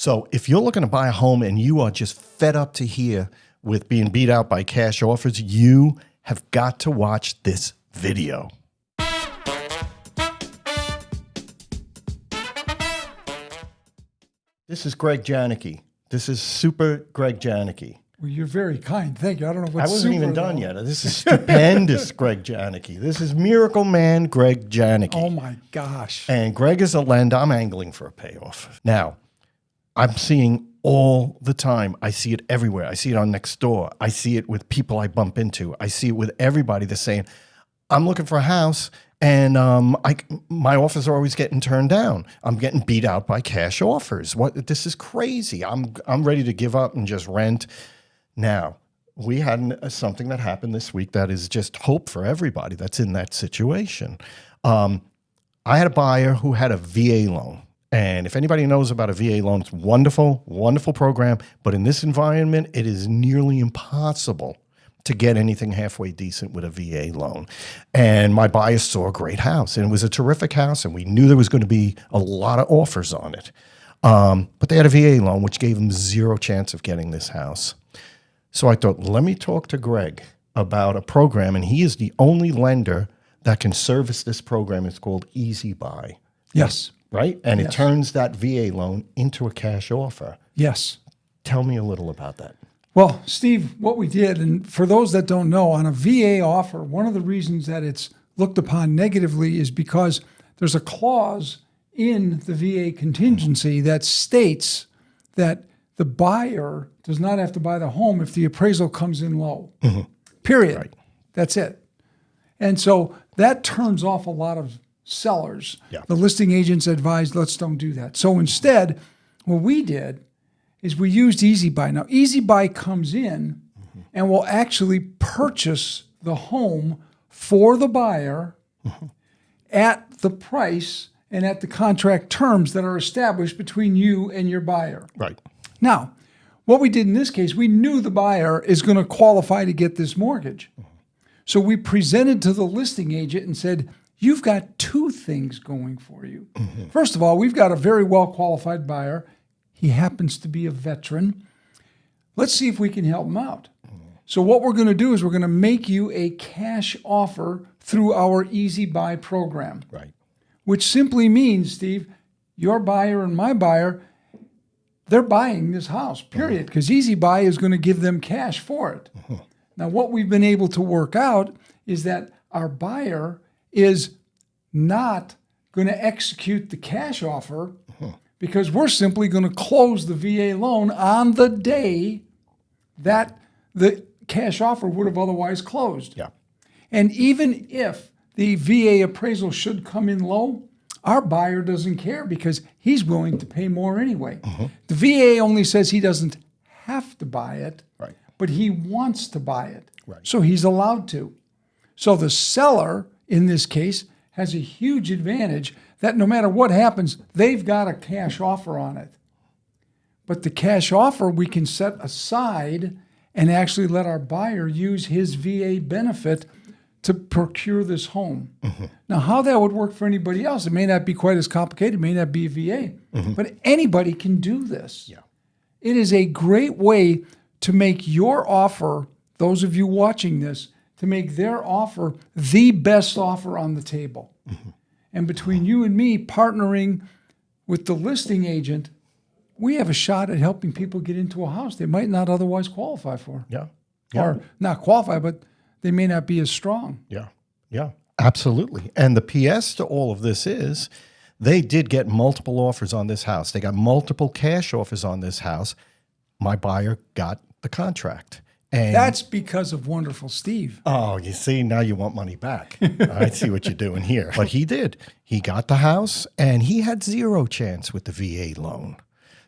So if you're looking to buy a home and you are just fed up to here with being beat out by cash offers, you have got to watch this video. This is Greg Janicki. This is Super Greg Janicki. Well, you're very kind. Thank you. I don't know what's I wasn't even done yet. This is stupendous Greg Janicki. This is Miracle Man Greg Janicki. Oh, my gosh. And Greg is a lender. I'm angling for a payoff. Now, I'm seeing all the time. I see it everywhere. I see it on Nextdoor. I see it with people I bump into. I see it with everybody that's saying, I'm looking for a house, and my offers are always getting turned down. I'm getting beat out by cash offers. This is crazy. I'm ready to give up and just rent. Now, we had something that happened this week that is just hope for everybody that's in that situation. I had a buyer who had a VA loan. And if anybody knows about a VA loan, it's wonderful, wonderful program. But in this environment, it is nearly impossible to get anything halfway decent with a VA loan. And my buyer saw a great house, and it was a terrific house, and we knew there was going to be a lot of offers on it. But they had a VA loan, which gave them zero chance of getting this house. So I thought, let me talk to Greg about a program, and he is the only lender that can service this program. It's called Easy Buy. Yes. Right? And Yes. it turns that VA loan into a cash offer. Yes. Tell me a little about that. Well, Steve, what we did, and for those that don't know, on a VA offer, one of the reasons that it's looked upon negatively is because there's a clause in the VA contingency that states that the buyer does not have to buy the home if the appraisal comes in low. Mm-hmm. Period. Right. That's it. And so that turns off a lot of sellers. Yeah. The listing agents advised, let's don't do that. So instead, what we did is we used Easy Buy. Now, Easy Buy comes in and will actually purchase the home for the buyer at the price and at the contract terms that are established between you and your buyer. Right. Now, what we did in this case, we knew the buyer is going to qualify to get this mortgage. So we presented to the listing agent and said, you've got two things going for you. First of all, we've got a very well-qualified buyer. He happens to be a veteran. Let's see if we can help him out. So what we're going to do is we're going to make you a cash offer through our Easy Buy program. Right. Which simply means, Steve, your buyer and my buyer, they're buying this house, period, because Easy Buy is going to give them cash for it. Now, what we've been able to work out is that our buyer is not going to execute the cash offer because we're simply going to close the VA loan on the day that the cash offer would have otherwise closed. Yeah. And even if the VA appraisal should come in low, our buyer doesn't care because he's willing to pay more anyway. The VA only says he doesn't have to buy it, Right. but he wants to buy it. Right. So he's allowed to. So the seller, in this case, has a huge advantage that no matter what happens, they've got a cash offer on it. But the cash offer we can set aside and actually let our buyer use his VA benefit to procure this home. Now, how that would work for anybody else, it may not be quite as complicated, it may not be a VA, but anybody can do this. Yeah. It is a great way to make your offer, those of you watching this, to make their offer the best offer on the table. And between you and me partnering with the listing agent, we have a shot at helping people get into a house they might not otherwise qualify for. Yeah. Or not qualify, but they may not be as strong. Yeah. Yeah. Absolutely. And the PS to all of this is they did get multiple offers on this house. They got multiple cash offers on this house. My buyer got the contract. And That's because of Wonderful Steve. oh, you see, now you want money back. I see what you're doing here. But he did. He got the house, and he had zero chance with the VA loan.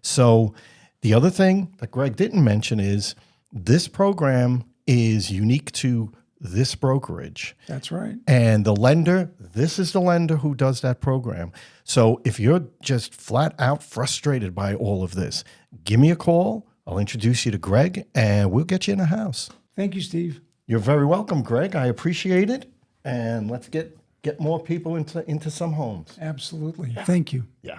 So the other thing that Greg didn't mention is this program is unique to this brokerage. That's right. And the lender, this is the lender who does that program. So if you're just flat out frustrated by all of this, give me a call. I'll introduce you to Greg, and we'll get you in a house. Thank you, Steve. You're very welcome, Greg. I appreciate it. And let's get more people into some homes. Absolutely. Thank you. Yeah.